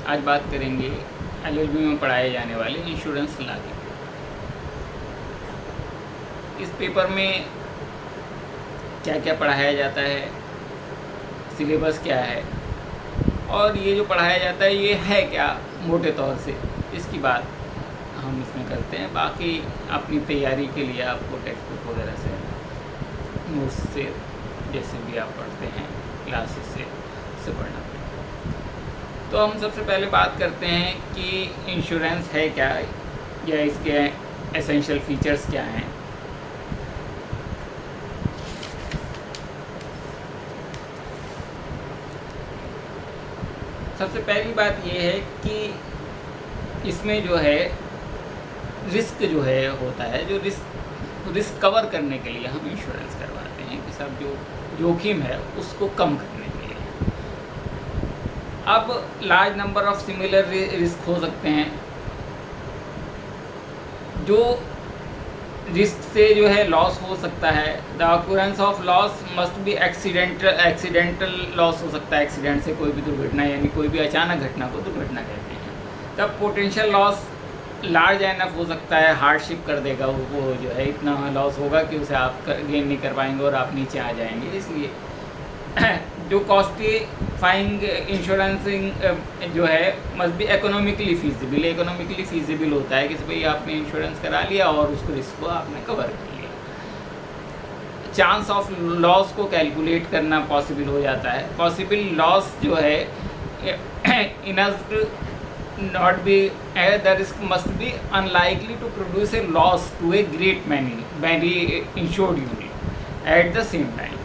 आज बात करेंगे एलएलबी में पढ़ाए जाने वाले इंश्योरेंस लॉ की। इस पेपर में क्या क्या पढ़ाया जाता है, सिलेबस क्या है और ये जो पढ़ाया जाता है ये है क्या मोटे तौर से, इसकी बात हम इसमें करते हैं। बाकी अपनी तैयारी के लिए आपको टेक्स्ट बुक वगैरह से, नोट्स से, जैसे भी आप पढ़ते हैं क्लासेस से, उससे पढ़ना पड़ेगा। तो हम सबसे पहले बात करते हैं कि इंश्योरेंस है क्या या इसके एसेंशियल फीचर्स क्या हैं। सबसे पहली बात ये है कि इसमें जो है रिस्क जो है होता है, जो रिस्क कवर करने के लिए हम इंश्योरेंस करवाते हैं कि सब जो जोखिम है उसको कम करने के लिए। अब large number of similar risk हो सकते हैं। जो रिस्क से जो है लॉस हो सकता है, the occurrence of loss must be accidental loss हो सकता है। एक्सीडेंट से कोई भी दुर्घटना, यानी कोई भी अचानक घटना को दुर्घटना कहते हैं। तब पोटेंशियल लॉस लार्ज एनफ हो सकता है, हार्डशिप कर देगा वो जो है, इतना लॉस होगा कि उसे आप गेन नहीं कर पाएंगे और आप नीचे आ जाएंगे। इसलिए जो कॉस्टिफाइंग इंश्योरेंसिंग जो है must be economically feasible. Economically feasible होता है कि भाई आपने इंश्योरेंस करा लिया और उसको रिस्क को आपने कवर कर लिया। चांस ऑफ लॉस को कैलकुलेट करना पॉसिबल हो जाता है। पॉसिबल लॉस जो है इनस्ट not be the risk must be unlikely to produce a loss to a great many insured unit at the same time.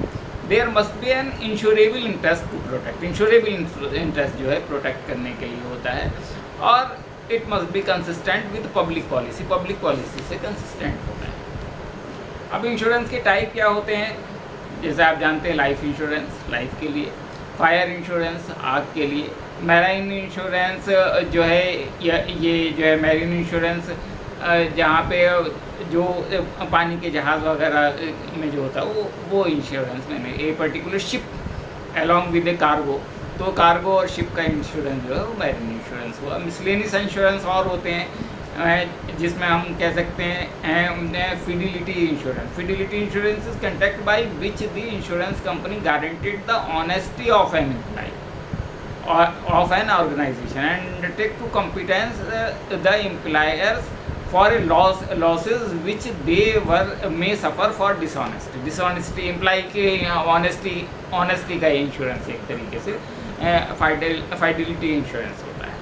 There must be an insurable interest to protect. Insurable interest जो है protect करने के लिए होता है। और it must be consistent with public policy. Public policy से consistent होता है। अब इंश्योरेंस के टाइप क्या होते हैं, जैसे आप जानते हैं लाइफ इंश्योरेंस लाइफ के लिए, फायर इंश्योरेंस आग के लिए, मैराइन इंश्योरेंस जो है ये जो है मैरीन इंश्योरेंस जहाँ पे जो पानी के जहाज़ वगैरह में जो होता है वो इंश्योरेंस में a particular ship along with a cargo, तो कार्गो और शिप का इंश्योरेंस जो है वो मैरीन इंश्योरेंस हुआ। मिसलेनियस इंश्योरेंस और होते हैं जिसमें हम कह सकते हैं fidelity insurance. Fidelity insurance is contract by which the insurance company guaranteed the honesty of an employee of an organization and undertake to compensate the employers for losses which they may suffer for dishonesty. Dishonesty employee के honesty का insurance एक तरीके से fidelity insurance होता है।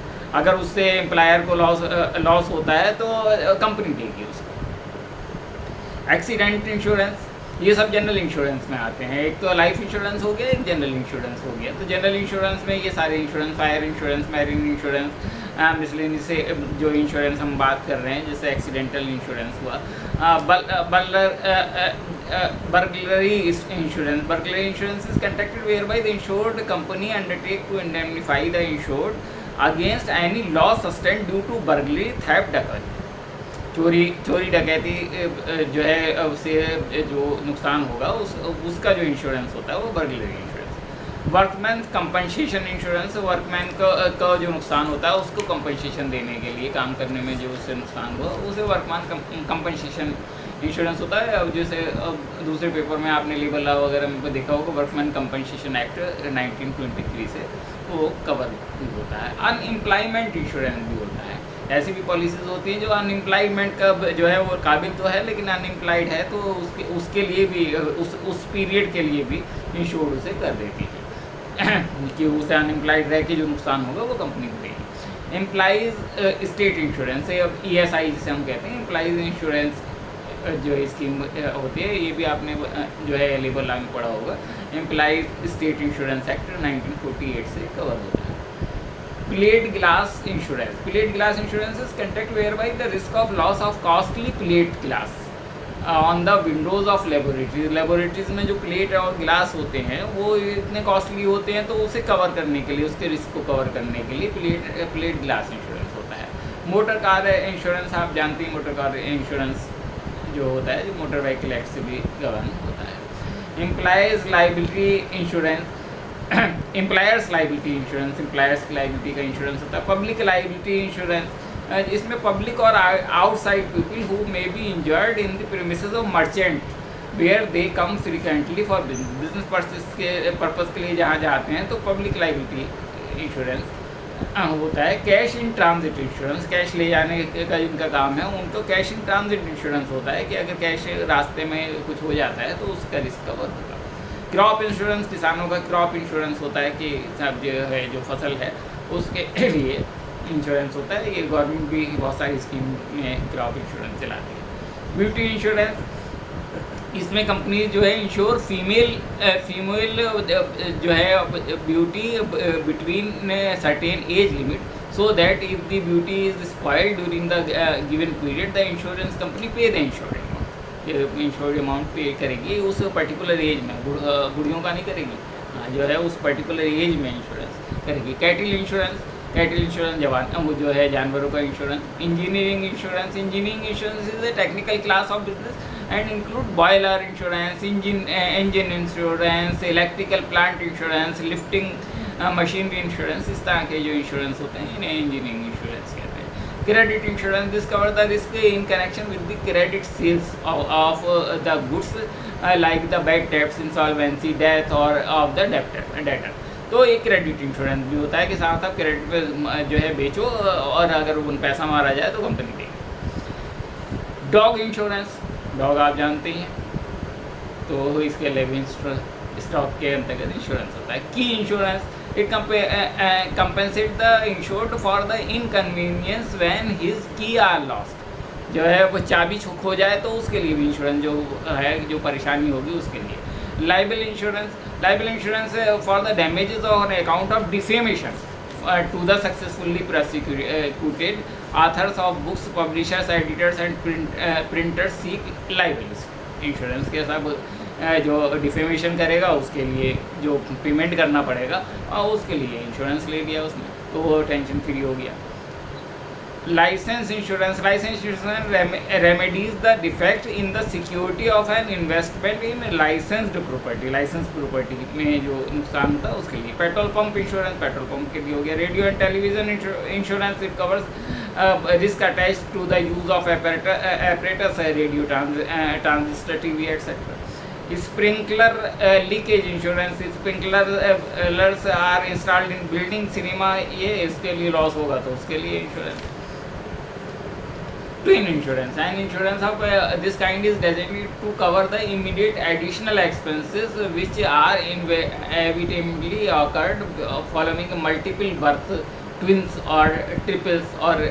अगर उससे employer को लॉस होता है तो कंपनी देगी उसको। एक्सीडेंट इंश्योरेंस ये सब जनरल इंश्योरेंस में आते हैं। एक तो लाइफ इंश्योरेंस हो गया, एक जनरल इंश्योरेंस हो गया। तो जनरल इंश्योरेंस में ये सारे insurance, fire insurance, marine insurance, miscellaneous से जो इंश्योरेंस हम बात कर रहे हैं, जैसे एक्सीडेंटल इंश्योरेंस हुआ, burglary insurance. Burglary insurance is contracted where by the insured company undertake to indemnify the insured against any loss sustained due to burglary, theft, डकैती। चोरी डकैती जो है उससे जो नुकसान होगा उसका जो इंश्योरेंस होता है वो burglary insurance. Workman compensation insurance, workman का जो नुकसान होता है उसको कंपनसेशन देने के लिए, काम करने में जो उससे नुकसान हुआ उसे वर्कमैन कंपनसेशन इंश्योरेंस होता है। अब जैसे दूसरे पेपर में आपने लेबर लॉ वगैरह में देखा होगा, वर्कमैन कंपनसेशन एक्ट 1923 से वो कवर होता है। अनएम्प्लॉयमेंट इंश्योरेंस भी होता है। ऐसी भी पॉलिसीज़ होती हैं जो अनएम्प्लॉयमेंट का जो है वो काबिल तो है लेकिन अनएम्प्लॉयड है, तो उसके लिए भी उस पीरियड के लिए भी इंश्योर उसे कर देती है कि उसे अनएम्प्लॉयड रह के जो नुकसान होगा वो कंपनी को देगी। एम्प्लॉइज स्टेट इंश्योरेंस है, अब ESI जिसे हम कहते हैं, एम्प्लॉइज इंश्योरेंस जो स्कीम होती है, ये भी आपने जो है लेबर लॉ में पढ़ा होगा। एम्प्लॉइज स्टेट इंश्योरेंस एक्ट 1948 से कवर होता है। Plate glass insurance. Plate glass insurance is contract where by the risk of loss of costly plate glass on the windows of laboratories. Laboratories में जो plate और glass होते हैं वो इतने कॉस्टली होते हैं, तो उसे कवर करने के लिए, उसके रिस्क को कवर करने के लिए प्लेट ग्लास इंश्योरेंस होता है। मोटर कार इंश्योरेंस आप जानते हैं, मोटर कार इंश्योरेंस जो होता है जो मोटर व्हीकल एक्ट से भी गवर्न होता है। Employees liability insurance employers liability insurance, employers की लाइबिलिटी का इंश्योरेंस होता है। पब्लिक लाइबिलिटी इंश्योरेंस, इसमें पब्लिक और outside people who may be injured in the premises of merchant where they come frequently for business purpose के लिए जहाँ जाते हैं, तो पब्लिक लाइबिलिटी इंश्योरेंस होता है। Cash in transit insurance, cash ले जाने का जिनका काम है उनको कैश इन ट्रांजिट इंश्योरेंस होता है कि अगर कैश रास्ते में कुछ हो जाता है तो उसका रिस्क कवर होगा। क्रॉप इंश्योरेंस, किसानों का क्रॉप इंश्योरेंस होता है कि सब जो है जो फसल है उसके लिए इंश्योरेंस होता है। ये गवर्नमेंट भी बहुत सारी स्कीम में क्रॉप इंश्योरेंस चलाती है। ब्यूटी इंश्योरेंस, इसमें कंपनी जो है इंश्योर फीमेल जो है beauty between certain age limit, so that if the beauty is spoiled during the given period the insurance company pay the insured amount, insured amount pay करेगी उस particular age में, बुढ़ियों का नहीं करेगी, जो है उस पर्टिकुलर एज में इंश्योरेंस करेगी। कैटल इंश्योरेंस, कैटल इंश्योरेंस वो जो है जानवरों का insurance. Engineering insurance, engineering insurance is a technical class of business and include boiler insurance, engine insurance, electrical plant insurance, lifting machinery insurance, इस तरह के जो इंश्योरेंस होते हैं इन्हें इंजीनियरिंग इंश्योरेंस कहते हैं। Credit insurance, this cover the risk in connection with the credit sales of the goods like the bad debts, insolvency, death or of the debtor. तो ये क्रेडिट इंश्योरेंस भी होता है कि साथ साथ क्रेडिट पे जो है बेचो और अगर उन पैसा मारा जाए तो कंपनी देगी। डॉग इंश्योरेंस, डॉग आप जानते हैं, तो इसके लिविंग स्टॉक के अंतर्गत इंश्योरेंस होता है। की insurance, it compensate the insured for the inconvenience when his की आर लॉस्ट, जो है वो चाबी खो जाए तो उसके लिए भी इंश्योरेंस जो है जो परेशानी होगी उसके लिए। Liable insurance, liable insurance for the damages on account of defamation to the successfully prosecuted authors of books, publishers, editors and printers seek liability insurance के सब जो डिफेमेशन करेगा उसके लिए जो पेमेंट करना पड़ेगा और उसके लिए इंश्योरेंस ले लिया उसने, तो वो टेंशन फ्री हो गया। Licence insurance, licence insurance remedies the defect in the security of an investment in licensed property, licence property में जो नुकसान होता है उसके लिए। Petrol pump insurance, petrol pump के लिए हो गया। Radio and television insurance, it covers risk attach to the use of apparatus, radio, transistor, TV etcetera. Sprinkler leakage insurance, sprinklers are installed in building, cinema, ये इसके लिए लॉस होगा तो उसके लिए insurance. Twin insurance, an insurance of this kind is designed to cover the immediate additional expenses which are inevitably occurred following multiple birth, twins और triples और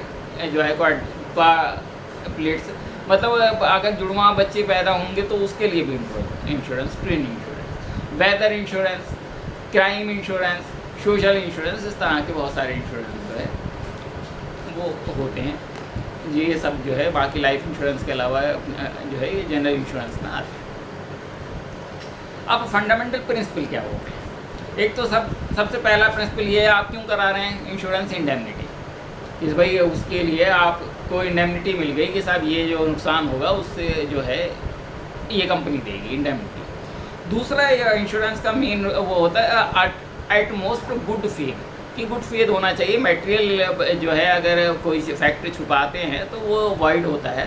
जो है quadruplets, मतलब अगर जुड़वा बच्चे पैदा होंगे तो उसके लिए भी insurance, twin insurance. Weather insurance, crime insurance, social insurance, इस तरह के बहुत सारे इंश्योरेंस जो है वो होते हैं। ये सब जो है बाकी लाइफ इंश्योरेंस के अलावा जो है ये जनरल इंश्योरेंस में आते हैं। अब फंडामेंटल प्रिंसिपल क्या हो गए? एक तो सबसे पहला प्रिंसिपल ये है, आप क्यों करा रहे हैं इंश्योरेंस? इंडेमनिटी, इस भाई उसके लिए आपको इंडेमनिटी मिल गई कि साहब ये जो नुकसान होगा उससे जो है ये कंपनी देगी, इंडेमनिटी। दूसरा इंश्योरेंस का मेन वो होता है एट मोस्ट गुड फेथ, कि गुड फेथ होना चाहिए। मटेरियल जो है अगर कोई फैक्ट छुपाते हैं तो वो वॉइड होता है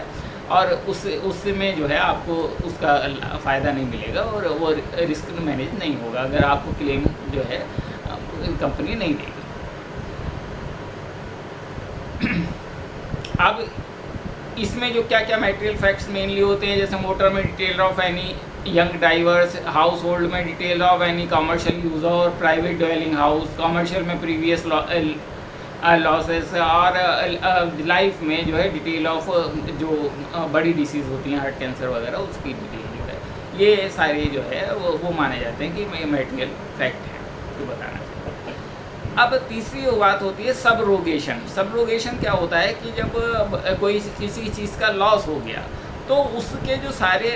और उसमें जो है आपको उसका फ़ायदा नहीं मिलेगा और वो रिस्क मैनेज नहीं होगा अगर आपको क्लेम जो है कंपनी नहीं देगी। अब इसमें जो क्या क्या मटेरियल फैक्ट्स मेनली होते हैं, जैसे मोटर में detail of any young drivers, house hold में detail of any commercial user और प्राइवेट ड्वेलिंग हाउस, कमर्शियल में प्रीवियस लॉसेस और लाइफ में जो है डिटेल ऑफ जो बड़ी डिसीज़ होती हैं हार्ट कैंसर वगैरह उसकी डिटेल जो है, ये सारे जो है वो माने जाते हैं कि मटेरियल फैक्ट है जो बताना चाहिए। अब तीसरी बात होती है सबरोगेशन। सबरोगेशन क्या होता है कि जब कोई किसी चीज़ का लॉस हो गया तो उसके जो सारे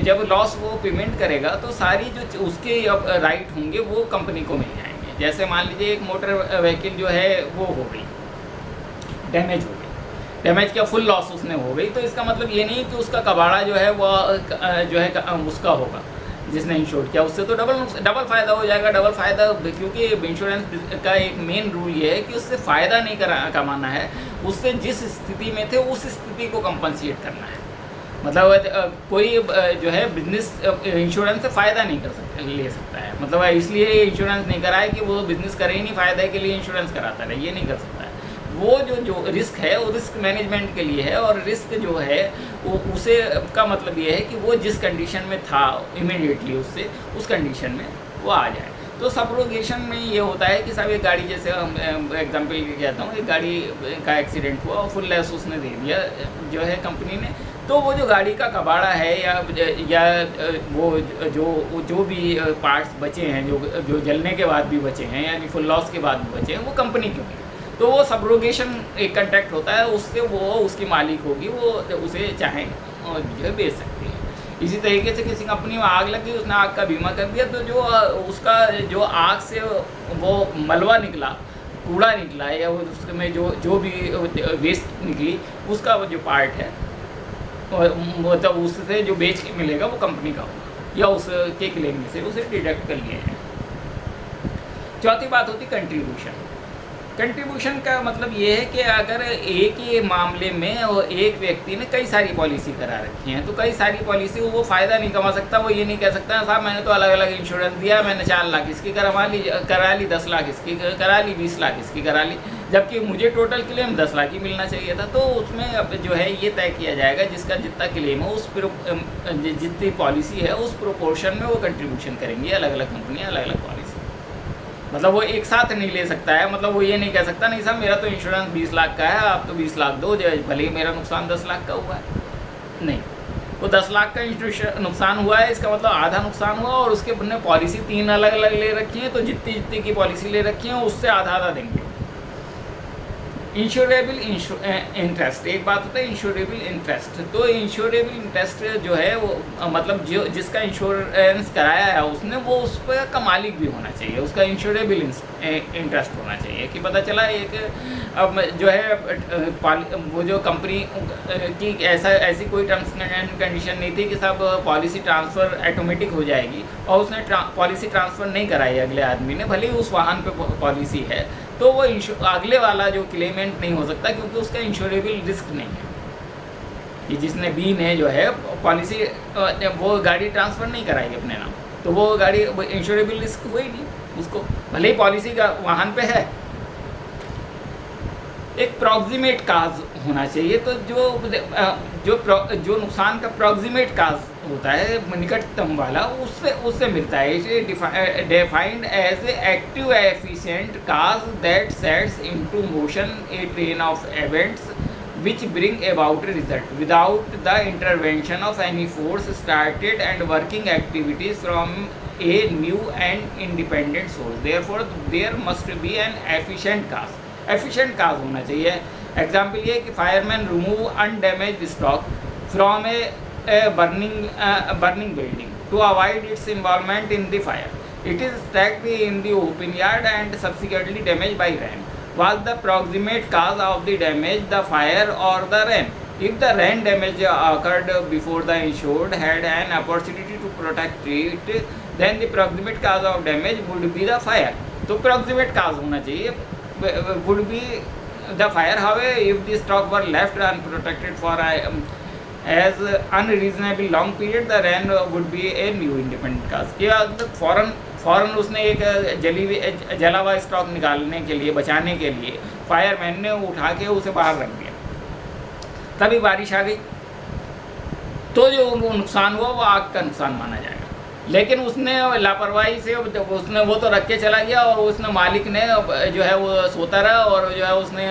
जब लॉस वो पेमेंट करेगा तो सारी जो उसके राइट होंगे वो कंपनी को मिल जाएंगे। जैसे मान लीजिए एक मोटर व्हीकल जो है वो हो गई, डैमेज हो गई, डैमेज क्या फुल लॉस उसने हो गई, तो इसका मतलब ये नहीं कि उसका कबाड़ा जो है वो जो है उसका होगा, जिसने इंश्योर किया, उससे तो डबल फ़ायदा हो जाएगा। डबल फ़ायदा क्योंकि इंश्योरेंस का एक मेन रूल ये है कि उससे फ़ायदा नहीं कमाना है, उससे जिस स्थिति में थे उस स्थिति को कंपनसेट करना है। मतलब कोई जो है बिजनेस इंश्योरेंस से फ़ायदा नहीं ले सकता है, मतलब इसलिए इंश्योरेंस नहीं कराए कि वो बिज़नेस करे ही नहीं, फ़ायदे के लिए इंश्योरेंस कराता है, ये नहीं कर सकता है। वो जो रिस्क है वो रिस्क मैनेजमेंट के लिए है, और रिस्क जो है वो उसे का मतलब ये है कि वो जिस कंडीशन में था इमीडिएटली उससे उस कंडीशन में वो आ जाए। तो सब्रोगेशन में ये होता है कि साहब एक गाड़ी, जैसे हम एग्जाम्पल के कहता हूँ, एक गाड़ी का एक्सीडेंट हुआ और फुल लॉस उसने दे दिया जो है कंपनी ने, तो वो जो गाड़ी का कबाड़ा है या वो जो भी पार्ट्स बचे हैं, जो जलने के बाद भी बचे हैं, यानी फुल लॉस के बाद भी बचे हैं, वो कंपनी के होंगे। तो वो सब्रोगेशन एक कॉन्ट्रैक्ट होता है, उससे वो उसकी मालिक होगी, वो उसे चाहें और जो है बेच सकती है। इसी तरीके से किसी कंपनी में आग लगी, उसने आग का बीमा कर दिया, तो जो उसका जो आग से वो मलबा निकला, कूड़ा निकला, या उसमें जो भी वेस्ट निकली, उसका जो पार्ट है मतलब उससे जो बेच के मिलेगा वो कंपनी का होगा, या उसके क्लेम में से उसे डिडक्ट कर लिए हैं। चौथी बात होती कंट्रीब्यूशन। कंट्रीब्यूशन का मतलब ये है कि अगर एक ही मामले में और एक व्यक्ति ने कई सारी पॉलिसी करा रखी हैं, तो कई सारी पॉलिसी वो फ़ायदा नहीं कमा सकता। वो ये नहीं कह सकता साहब मैंने तो अलग अलग इंश्योरेंस दिया, मैंने 4 लाख इसकी करा ली, 10 लाख इसकी करा ली, 20 लाख इसकी करा ली, जबकि मुझे टोटल क्लेम 10 लाख ही मिलना चाहिए था। तो उसमें अब जो है ये तय किया जाएगा जिसका जितना क्लेम हो उस जितनी पॉलिसी है उस प्रोपोर्शन में वो कंट्रीब्यूशन करेंगी अलग अलग कंपनियाँ, अलग अलग पॉलिसी। मतलब वो एक साथ नहीं ले सकता है, मतलब वो ये नहीं कह सकता नहीं साहब मेरा तो इंश्योरेंस 20 लाख का है, आप तो 20 लाख दो, भले ही मेरा नुकसान 10 लाख का हुआ है। नहीं, वो 10 लाख का नुकसान हुआ है, इसका मतलब आधा नुकसान हुआ, और उसके ने पॉलिसी 3 अलग अलग ले रखी है, तो जितनी की पॉलिसी ले रखी है उससे आधा आधा देंगे। इंश्योरेबल इंटरेस्ट, एक बात होता है इंश्योरेबल इंटरेस्ट। तो इंश्योरेबल इंटरेस्ट जो है वो मतलब जिसका इंश्योरेंस कराया है उसने, वो उस पर का मालिक भी होना चाहिए, उसका इंश्योरेबल इंटरेस्ट होना चाहिए। कि पता चला एक अब जो है वो जो कंपनी की ऐसी कोई टर्म्स एंड कंडीशन नहीं थी कि सब पॉलिसी ट्रांसफ़र ऑटोमेटिक हो जाएगी, और उसने पॉलिसी ट्रांसफ़र नहीं कराई अगले आदमी ने, भले ही उस वाहन पे पॉलिसी है, तो वो अगले वाला जो क्लेमेंट नहीं हो सकता क्योंकि उसका इंश्योरेबल रिस्क नहीं है। कि जिसने बी ने जो है पॉलिसी वो गाड़ी ट्रांसफ़र नहीं कराई अपने नाम, तो वो गाड़ी इंश्योरेबल रिस्क हुई नहीं उसको, भले ही पॉलिसी का वाहन पे है। एक प्रॉक्सिमेट काज होना चाहिए, तो जो नुकसान का प्रॉक्सिमेट काज होता है निकटतम वाला, उससे मिलता है। इसे defined as active efficient cause that sets into motion a train of events which bring about a result without the intervention of any force started and working activities from a new and independent source. Therefore there must be an efficient cause. Efficient cause होना चाहिए। Example ये कि fireman remove undamaged stock from A burning building to avoid its involvement in the fire. It is stacked in the open yard and subsequently damaged by rain. Was the proximate cause of the damage the fire or the rain? If the rain damage occurred before the insured had an opportunity to protect it, then the proximate cause of damage would be the fire. तो proximate cause होना चाहिए, would be the fire. However, if the stock were left unprotected for as unreasonably long period, the rain would be a new independent cause. कि फ़ौरन उसने एक जला हुआ stock निकालने के लिए, बचाने के लिए फायरमैन ने उठा के उसे बाहर रख दिया, तभी बारिश आ गई, तो जो नुकसान हुआ वो आग का नुकसान माना जाएगा। लेकिन उसने लापरवाही से उसने वो तो रख के चला गया, और उसने मालिक ने जो है वो सोता रहा, और जो है उसने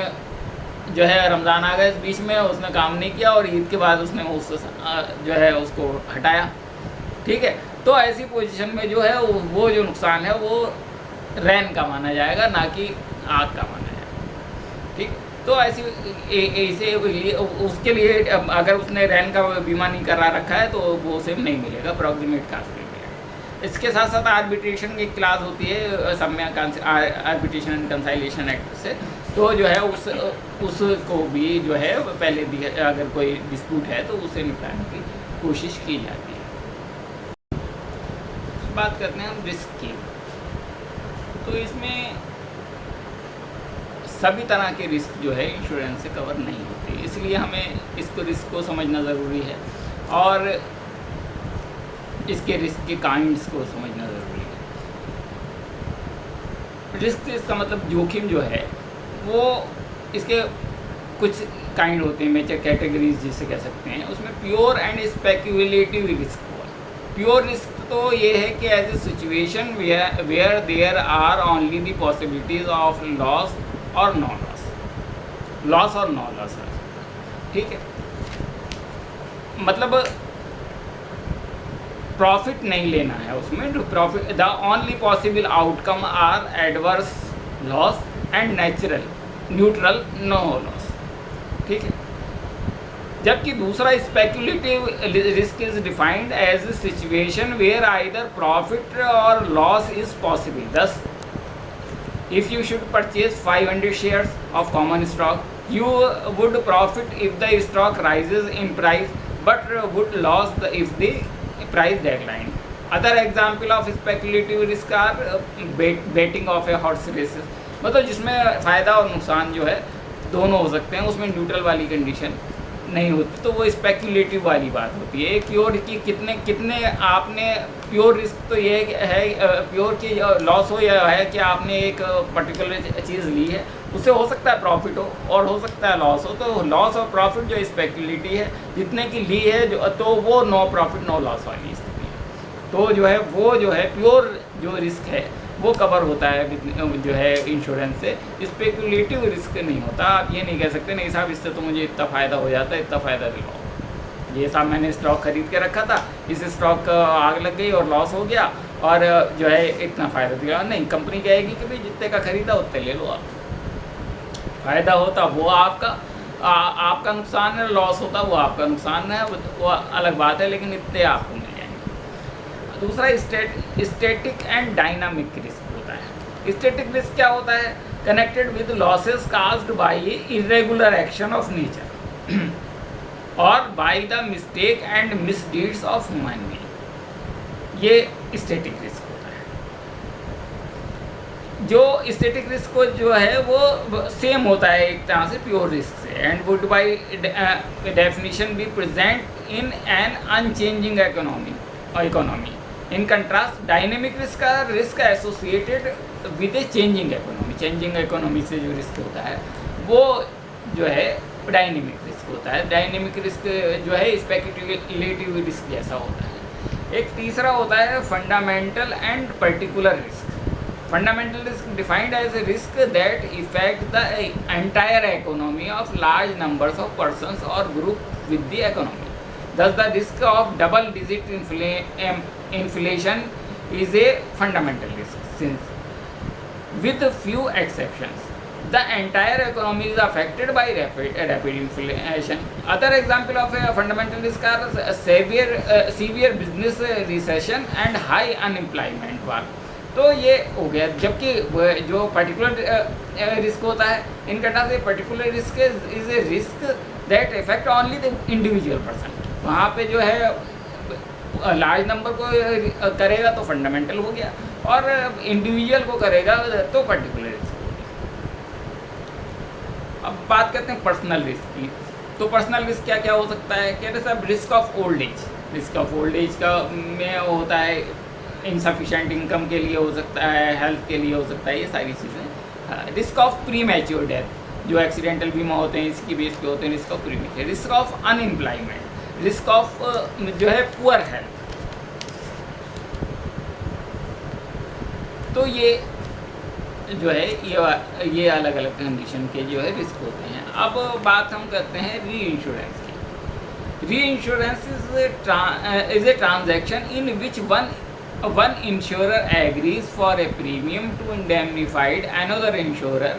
जो है रमज़ान आ गए इस बीच में, उसने काम नहीं किया, और ईद के बाद उसने जो है उसको हटाया। ठीक है, तो ऐसी पोजीशन में जो है वो जो नुकसान है वो रैन का माना जाएगा, ना कि आग का माना जाएगा। ठीक, तो ऐसे उसके लिए अगर उसने रैन का बीमा नहीं करा रखा है तो वो उसे नहीं मिलेगा, प्रॉक्सिमेट काज नहीं मिलेगा। इसके साथ साथ आर्बिट्रेशन की क्लास होती है सम्या आर्बिट्रेशन एंड कंसाइलेशन एक्ट से, तो जो है उसको भी जो है पहले अगर कोई डिस्प्यूट है तो उसे निपटाने की कोशिश की जाती है। बात करते हैं हम रिस्क की। तो इसमें सभी तरह के रिस्क जो है इंश्योरेंस से कवर नहीं होते, इसलिए हमें इसको रिस्क को समझना ज़रूरी है और इसके रिस्क के काइंड्स को समझना ज़रूरी है। रिस्क इसका मतलब जोखिम जो है वो इसके कुछ काइंड होते हैं, मेजर कैटेगरीज जिसे कह सकते हैं। उसमें प्योर एंड स्पेक्यूलेटिव रिस्क हुआ। प्योर रिस्क तो ये है कि as a situation where there are only the possibilities of loss or no loss or no loss, ठीक है। मतलब प्रॉफिट नहीं लेना है उसमें, profit the only possible outcome are adverse loss and natural neutral no loss, ठीक है। जबकि दूसरा speculative risk is defined as a situation where either profit or loss is possible. दस if you should purchase 500 shares of common stock, you would profit if the stock rises in price but would lose if the price decline. Other example of speculative risk are betting of a horse races, मतलब जिसमें फ़ायदा और नुकसान जो है दोनों हो सकते हैं, उसमें न्यूट्रल वाली कंडीशन नहीं होती, तो वो स्पेक्युलेटिव वाली बात होती है। प्योर की कितने आपने प्योर रिस्क तो ये है प्योर की लॉस हो या है कि आपने एक पर्टिकुलर चीज़ ली है, उससे हो सकता है प्रॉफिट हो और हो सकता है लॉस हो। तो लॉस और प्रॉफिट जो स्पेक्युलेटिव है जितने की ली है जो, तो वो नो प्रॉफिट नो लॉस वाली स्थिति है। तो जो है वो जो है प्योर जो रिस्क है वो कवर होता है जो है इंश्योरेंस से, स्पेकुलेटिव रिस्क नहीं होता। आप ये नहीं कह सकते नहीं साहब इससे तो मुझे इतना फ़ायदा हो जाता है, इतना फ़ायदा दिलाओ, ये साहब मैंने स्टॉक खरीद के रखा था, इस स्टॉक आग लग गई और लॉस हो गया और जो है इतना फ़ायदा दिया। नहीं, कंपनी कहेगी कि भाई जितने का खरीदा उतने ले लो आप, फ़ायदा होता वो आपका नुकसान है, लॉस होता वो आपका नुकसान है, वो अलग बात है, लेकिन इतने आपको मिल जाएंगे। दूसरा स्टैटिक एंड डायनामिक रिस्क होता है। स्टैटिक रिस्क क्या होता है? Connected with losses caused by irregular action of nature और by the mistake and misdeeds of money, ये स्टैटिक रिस्क होता है। जो स्टैटिक रिस्क को जो है वो सेम होता है एक तरह से प्योर रिस्क से, and would by definition be present in an unchanging economy. In contrast dynamic risk का risk associated with a changing economy. Changing economy से जो रिस्क होता है वो जो है डायनेमिक रिस्क होता है। डायनेमिक रिस्क जो है स्पेक्युलेटिव रिस्क जैसा होता है। एक तीसरा होता है fundamental and particular risk. Fundamental risk defined as a risk that effect the entire economy of large numbers of persons और group with the economy. Thus, the risk of double-digit inflation is a fundamental risk, since, with few exceptions, the entire economy is affected by rapid inflation. Other example of a fundamental risk are severe business recession and high unemployment one. तो ये हो गया। जबकि जो particular risk होता है इनका नाम से particular risk is a risk that effect only the individual person. वहाँ पे जो है लार्ज नंबर को करेगा तो फंडामेंटल हो गया और इंडिविजुअल को करेगा तो पर्टिकुलर रिस्क हो गया। अब बात करते हैं पर्सनल रिस्क की। तो पर्सनल रिस्क क्या क्या हो सकता है? कहते हैं सब risk of old age. Risk of old age का में होता है इनसफिशेंट इनकम के लिए हो सकता है, हेल्थ के लिए हो सकता है, ये सारी चीज़ें। Risk of pre mature death, जो एक्सीडेंटल बीमा होते हैं इसकी बेस पे होते हैं risk of pre mature. Risk of unemployment, risk of जो है पुअर हेल्थ। तो ये जो है ये अलग अलग कंडीशन के जो है रिस्क होते हैं। अब बात हम करते हैं री इंश्योरेंस की। री insurance is a transaction in which one insurer agrees for a premium to indemnify another insurer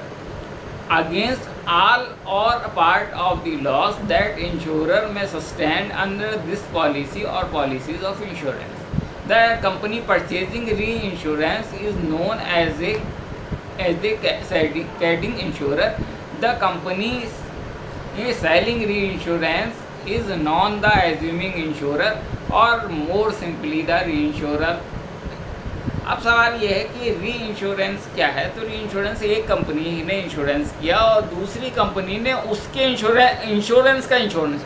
against all or part of the loss that insurer may sustain under this policy or policies of insurance. The company purchasing reinsurance is known as the carrying insurer. The company selling reinsurance is known the assuming insurer, or more simply the reinsurer अब सवाल ये है कि री insurance क्या है। तो री इंश्योरेंस एक कंपनी ने इंश्योरेंस किया और दूसरी कंपनी ने उसके इंश्योरेंस का इंश्योरेंस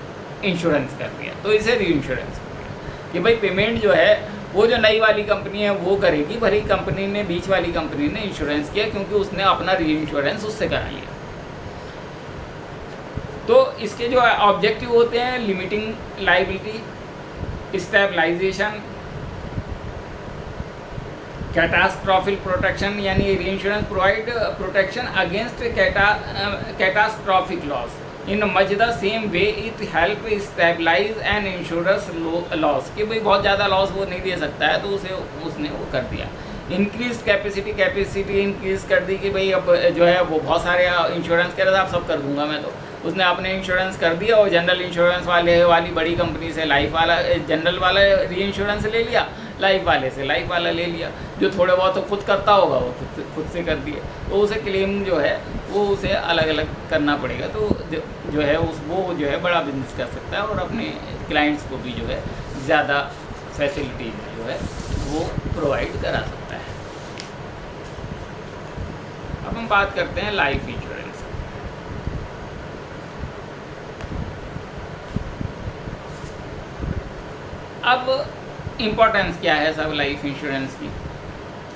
कर दिया, तो इसे री इंश्योरेंस कर दिया कि भाई पेमेंट जो है वो जो नई वाली कंपनी है वो करेगी, भले कंपनी ने बीच वाली कंपनी ने इंश्योरेंस किया क्योंकि उसने अपना री इंश्योरेंस उससे करा लिया। तो इसके जो ऑब्जेक्टिव होते हैं limiting liability, stabilization, catastrophic protection, यानी reinsurance provide protection against catastrophic loss in much the same way it help stabilize and insurance loss, कि भाई बहुत ज़्यादा लॉस वो नहीं दे सकता है तो उसने वो कर दिया। इंक्रीज कैपेसिटी इंक्रीज कर दी कि भाई अब जो है वो बहुत सारे इंश्योरेंस कह रहा था, आप सब कर दूंगा मैं, तो उसने अपने इंश्योरेंस कर दिया और जनरल इंश्योरेंस वाली बड़ी कंपनी से लाइफ वाला जनरल वाला री इंश्योरेंस ले लिया, लाइफ वाले से लाइफ वाला ले लिया, जो थोड़े बहुत तो खुद करता होगा वो खुद से कर दिए, तो उसे क्लेम जो है वो उसे अलग अलग करना पड़ेगा। तो जो है वो जो है बड़ा बिजनेस कर सकता है और अपने क्लाइंट्स को भी जो है ज़्यादा फैसिलिटीज जो है वो प्रोवाइड करा सकता है। अब हम बात करते हैं लाइफ इंश्योरेंस। अब इम्पोर्टेंस क्या है सब लाइफ इंश्योरेंस की।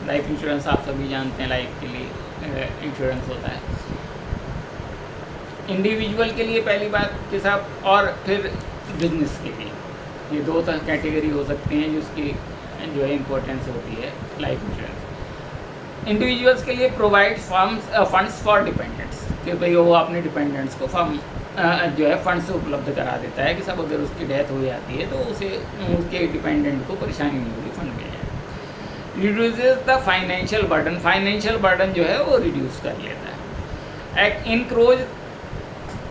लाइफ इंश्योरेंस आप सभी जानते हैं, लाइफ के लिए इंश्योरेंस होता है इंडिविजुअल के लिए पहली बात के साथ, और फिर बिजनेस के लिए। ये दो कैटेगरी हो सकते हैं जिसकी जो है इम्पोर्टेंस होती है लाइफ इंश्योरेंस। इंडिविजुअल्स के लिए प्रोवाइड फंड्स फॉर डिपेंडेंट्स, कि भाई वो अपने डिपेंडेंट्स को जो है फंड्स उपलब्ध करा देता है कि सब अगर उसकी डेथ हो जाती है तो उसे उसके डिपेंडेंट को परेशानी नहीं होगी, फंड मिल जाए। रिड्यूसेस द फाइनेंशियल बर्डन जो है वो रिड्यूस कर लेता है। Act encourage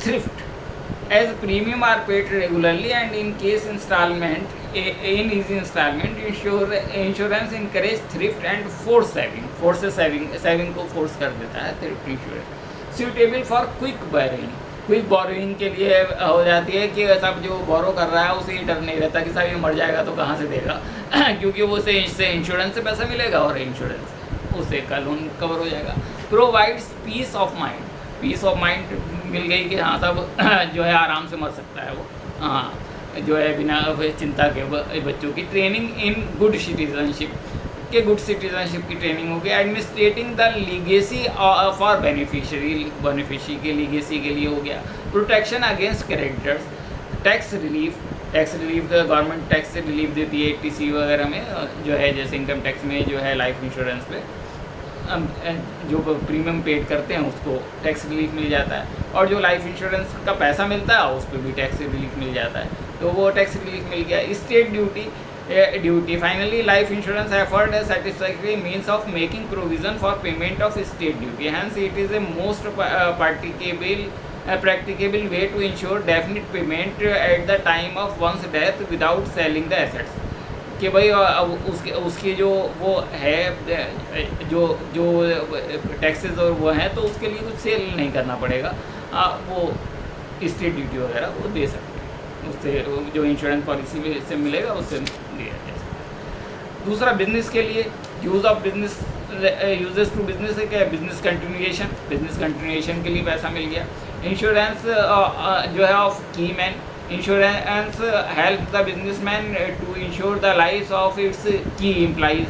thrift as premium are paid regularly and in case instalment in easy instalment insurance encourage thrift and force saving को फोर्स कर देता है thrift insurance. Suitable for quick borrowing के लिए हो जाती है कि सब जो बोरो कर रहा है उसे ही डर नहीं रहता कि साहब ये मर जाएगा तो कहाँ से देगा क्योंकि वो से इंश्योरेंस से पैसा मिलेगा और इंश्योरेंस उससे का लोन कवर हो जाएगा। प्रोवाइड्स पीस ऑफ माइंड मिल गई कि हाँ सब जो है आराम से मर सकता है वो, हाँ जो है बिना चिंता के बच्चों की ट्रेनिंग इन गुड सिटीजनशिप की ट्रेनिंग होगी। Administrating the legacy for beneficiary के लीगेसी के लिए हो गया। Protection against creditors, tax relief government tax से रिलीफ देती है टीसी वगैरह में, जो है जैसे इनकम टैक्स में जो है लाइफ इंश्योरेंस पे जो प्रीमियम पेड करते हैं उसको टैक्स रिलीफ मिल जाता है, और जो लाइफ इंश्योरेंस का पैसा मिलता है उस पर भी टैक्स रिलीफ मिल जाता है, तो वो टैक्स रिलीफ मिल गया। State duty finally life insurance afford a satisfactory means of making provision for payment of state duty, hence it is a most practicable way to ensure definite payment at the time of one's death without selling the assets, कि भाई उसकी जो वो है जो taxes और वो हैं तो उसके लिए कुछ सेल नहीं करना पड़ेगा, वो स्टेट ड्यूटी वगैरह वो दे सकते हैं, उससे जो इंश्योरेंस पॉलिसी से मिलेगा उससे दिया जा सकता है। दूसरा बिजनेस के लिए यूजेस टू बिजनेस है क्या, बिजनेस कंटिन्यूएशन के लिए पैसा मिल गया। इंश्योरेंस जो है of key man, insurance help the businessman to insure the life of its key employees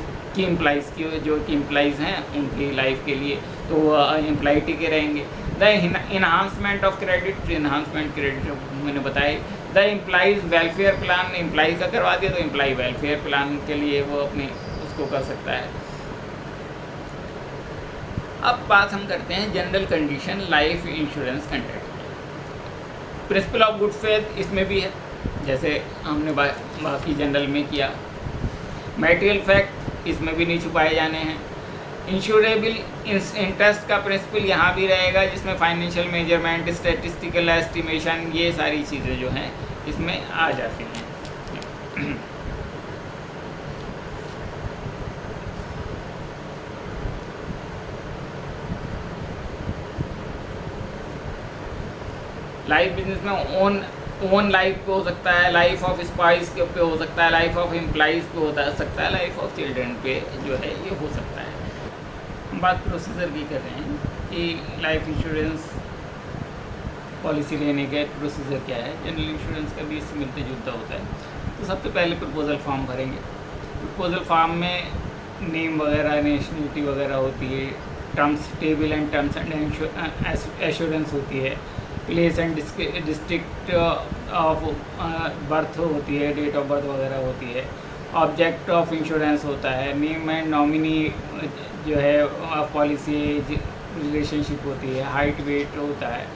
की जो की एम्प्लॉइज़ हैं उनकी लाइफ के लिए, तो एम्प्लॉय टिके रहेंगे। द इन्हांसमेंट ऑफ क्रेडिट मैंने बताया। The employees welfare plan, employee का करवा दिया तो एम्प्लॉय वेलफेयर प्लान के लिए वो अपने उसको कर सकता है। अब बात हम करते हैं general condition life insurance contract. Principle of good faith इसमें भी है, जैसे हमने बाकी जनरल में किया। मैटेरियल फैक्ट इसमें भी नहीं छुपाए जाने हैं। इंश्योरेबल इंटरेस्ट का प्रिंसिपल यहाँ भी रहेगा, जिसमें फाइनेंशियल मेजरमेंट, स्टैटिस्टिकल एस्टिमेशन, ये सारी चीज़ें जो हैं इसमें आ जाती हैं। लाइफ बिजनेस में ओन ओन लाइफ पे हो सकता है, लाइफ ऑफ स्पाइस के पे हो सकता है, लाइफ ऑफ एम्प्लॉइज़ पे हो सकता है, लाइफ ऑफ चिल्ड्रन पे जो है ये हो सकता है। हम बात प्रोसीजर की कर रहे हैं कि लाइफ इंश्योरेंस पॉलिसी लेने का प्रोसीजर क्या है। जनरल इंश्योरेंस का भी इससे मिलते जुलता होता है। तो सबसे पहले प्रपोजल फॉर्म भरेंगे। प्रपोजल फॉर्म में नेम वगैरह, नेशनलिटी वगैरह होती है, terms table and terms and assurance होती है, place and district of birth होती है, डेट ऑफ बर्थ वगैरह होती है, ऑब्जेक्ट ऑफ इंश्योरेंस होता है, नेम एंड नॉमिनी जो है पॉलिसी रिलेशनशिप होती है, हाइट वेट होता है,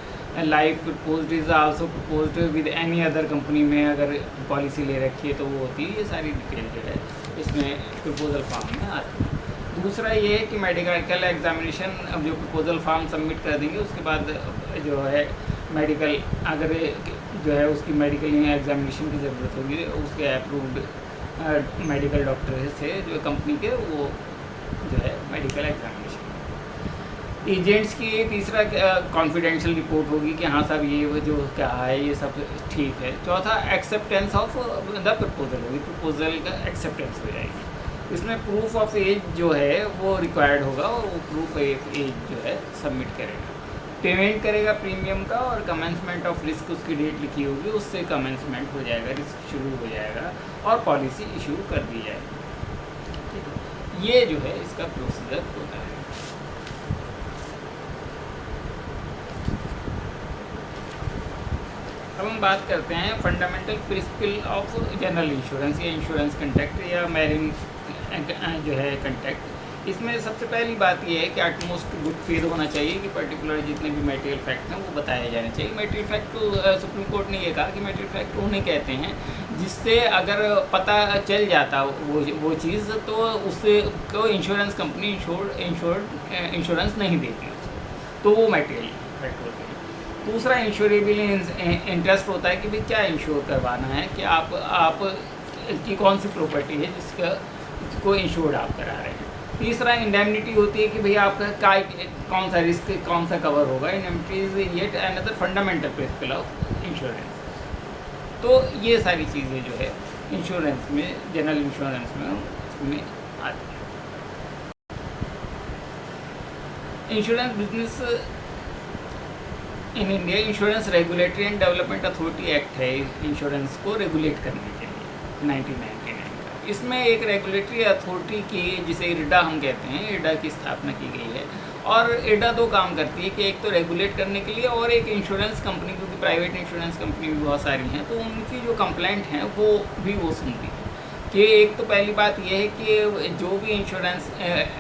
life proposed is also proposed with any other company में अगर पॉलिसी ले रखी है तो वो होती है। ये सारी डिटेल जो है इसमें प्रपोजल फॉर्म में आती है। दूसरा ये है कि मेडिकल एग्जामिनेशन, अब जो प्रपोजल फॉर्म सबमिट कर देंगे उसके बाद जो है मेडिकल अगर जो है उसकी मेडिकल एग्जामिनेशन की ज़रूरत होगी, उसके अप्रूव्ड मेडिकल डॉक्टर से जो कंपनी के वो जो है मेडिकल एग्जामिनेशन। एजेंट्स की तीसरा कॉन्फिडेंशियल रिपोर्ट होगी कि हाँ साहब ये वो जो क्या है ये सब ठीक है। चौथा एक्सेप्टेंस ऑफ द प्रपोजल होगी, प्रपोजल का एक्सेप्टेंस हो जाएगी। इसमें प्रूफ ऑफ एज जो है वो रिक्वायर्ड होगा और वो प्रूफ ऑफ एज जो है सबमिट करेगा, पेमेंट करेगा प्रीमियम का, और कमेंसमेंट ऑफ रिस्क उसकी डेट लिखी होगी, उससे कमेंसमेंट हो जाएगा, रिस्क शुरू हो जाएगा और पॉलिसी इशू कर दी जाएगी। ये जो है इसका प्रोसीजर होता है। अब हम बात करते हैं fundamental principle of general insurance या इंश्योरेंस कंट्रैक्ट या मैरिन जो है कंट्रैक्ट। इसमें सबसे पहली बात यह है कि एटमोस्ट गुड फेथ होना चाहिए कि पर्टिकुलर जितने भी मटेरियल फैक्ट हैं वो बताए जाने चाहिए। मटेरियल फैक्ट तो सुप्रीम कोर्ट ने ये कहा कि मटेरियल फैक्ट उन्हें कहते हैं जिससे अगर पता चल जाता वो चीज़ तो उससे को इंश्योरेंस कंपनी इंश्योरेंस नहीं देती, तो वो मटेरियल फैक्ट होते हैं। दूसरा इंश्योरेबल इंटरेस्ट होता है कि भाई क्या इंश्योर करवाना है, कि आप की कौन सी प्रॉपर्टी है जिसको इंश्योर्ड आप करा रहे हैं। तीसरा इंडेमनिटी होती है कि भाई आपका कौन सा रिस्क कौन सा कवर होगा। Indemnity is yet another fundamental principle of insurance. तो ये सारी चीज़ें जो है इंश्योरेंस में, जनरल इंश्योरेंस में आती है। Insurance business in India, insurance regulatory and development authority act है इंश्योरेंस को रेगुलेट करने के लिए 1999 का। इसमें एक रेगुलेटरी अथॉरिटी की, जिसे इरडा हम कहते हैं, इरडा की स्थापना की गई है। और इरडा दो काम करती है कि एक तो रेगुलेट करने के लिए और एक इंश्योरेंस कंपनी, क्योंकि प्राइवेट इंश्योरेंस कंपनी भी बहुत सारी हैं तो उनकी जो कंप्लेंट हैं वो सुनती है। कि एक तो पहली बात यह है कि जो भी इंश्योरेंस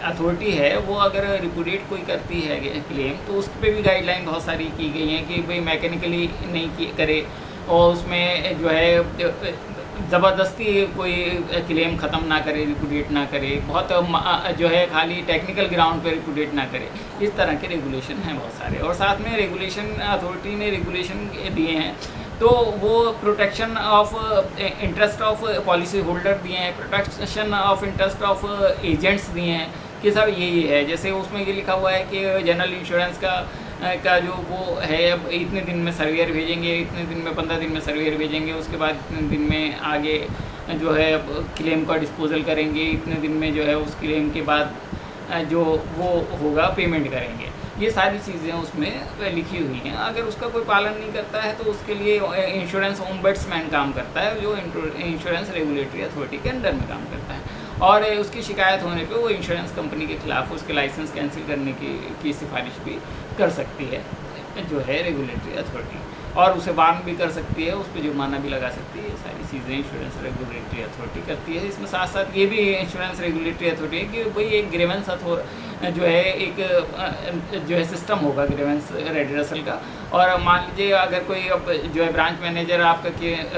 अथॉरिटी है वो अगर रिपोर्ट कोई करती है क्लेम तो उस पर भी गाइडलाइन बहुत सारी की गई हैं कि भाई मैकेनिकली नहीं करे, और उसमें जो है ज़बरदस्ती कोई क्लेम ख़त्म ना करे, रिपोर्ट ना करे, बहुत जो है खाली टेक्निकल ग्राउंड पर रिपोर्ट ना करे। इस तरह के रेगुलेशन हैं बहुत सारे। और साथ में रेगुलेशन अथॉरिटी ने रेगुलेशन दिए हैं तो वो protection of interest of policy holder दिए हैं, protection of interest of agents दिए हैं कि सब यही है। जैसे उसमें ये लिखा हुआ है कि जनरल इंश्योरेंस का जो वो है, अब इतने दिन में सर्वेयर भेजेंगे, इतने दिन में 15 दिन में सर्वेयर भेजेंगे, उसके बाद इतने दिन में आगे जो है क्लेम का डिस्पोजल करेंगे, इतने दिन में जो है उस क्लेम के बाद जो वो होगा पेमेंट करेंगे। ये सारी चीज़ें उसमें लिखी हुई हैं। अगर उसका कोई पालन नहीं करता है तो उसके लिए इंश्योरेंस ओम्बड्समैन काम करता है, जो इंश्योरेंस रेगुलेटरी अथॉरिटी के अंडर में काम करता है। और उसकी शिकायत होने पे वो इंश्योरेंस कंपनी के खिलाफ उसके लाइसेंस कैंसिल करने की सिफारिश भी कर सकती है जो है रेगुलेटरी अथॉरिटी, और उसे बान भी कर सकती है, उस पर जुर्माना भी लगा सकती है। ये सारी चीज़ें इंश्योरेंस रेगुलेटरी अथॉरिटी करती है। इसमें साथ साथ ये भी इंश्योरेंस रेगुलेटरी अथॉरिटी है कि भाई एक ग्रीवेंस जो है एक जो है सिस्टम होगा ग्रीवेंस रेड्रेसल का। और मान लीजिए अगर कोई अब जो है ब्रांच मैनेजर आपका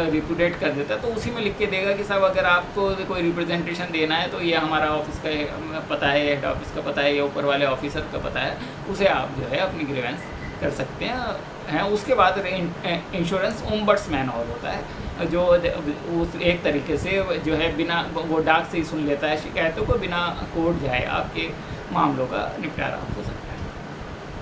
रिपोर्ट कर देता है तो उसी में लिख के देगा कि साहब अगर आपको कोई रिप्रेजेंटेशन देना है तो ये हमारा ऑफिस का पता है, हेड ऑफिस का पता है, या ऊपर वाले ऑफिसर का पता है, उसे आप जो है अपनी ग्रीवेंस कर सकते हैं। उसके बाद इंश्योरेंस ओम्बड्समैन और होता है जो उस एक तरीके से जो है बिना वो डाक से ही सुन लेता है शिकायतों को, बिना कोर्ट जाए आपके मामलों का निपटारा हो सकता है।